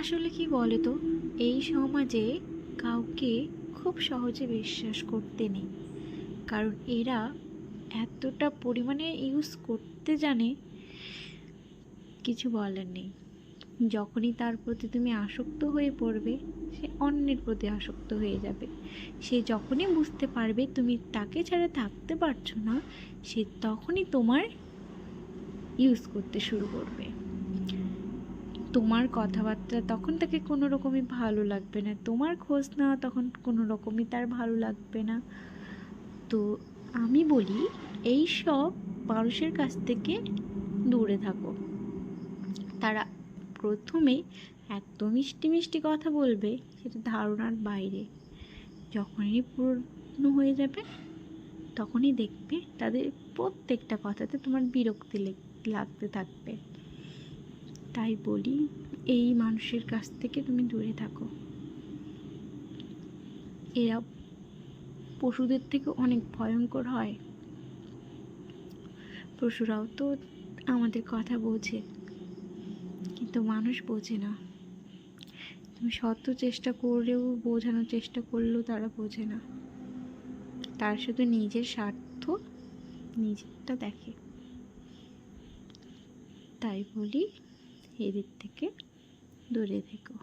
আসলে কি বলো তো, এই সমাজে কাউকে খুব সহজে বিশ্বাস করতে নেই। কারণ এরা এতটা পরিমাণে ইউজ করতে জানে, কিছু বলার নেই। যখনই তার প্রতি তুমি আসক্ত হয়ে পড়বে, সে অন্যের প্রতি আসক্ত হয়ে যাবে। সে যখনই বুঝতে পারবে তুমি তাকে ছাড়া থাকতে পারছো না, সে তখনই তোমার ইউজ করতে শুরু করবে। তোমার কথাবার্তা তখন তাকে কোনো রকমই ভালো লাগবে না, তোমার খোঁজ নেওয়া তখন কোনো রকমই তার ভালো লাগবে না। তো আমি বলি, এই সব মানুষের কাছ থেকে দূরে থাকো। তারা প্রথমে এত মিষ্টি মিষ্টি কথা বলবে, সেটা ধারণার বাইরে। যখনই পূর্ণ হয়ে যাবে, তখনই দেখবে তাদের প্রত্যেকটা কথাতে তোমার বিরক্তি লাগতে থাকবে। তাই বলি, এই মানুষের কাছ থেকে তুমি দূরে থাকো। এরা পশুদের থেকে অনেক ভয়ঙ্কর হয়। পশুরাও তো আমাদের কথা বোঝে, কিন্তু মানুষ বোঝে না। তুমি শত চেষ্টা করলেও, বোঝানোর চেষ্টা করলেও তারা বোঝে না। তারা শুধু নিজের স্বার্থ, নিজেরটা দেখে। তাই বলি, এদের থেকে দূরে থেকো।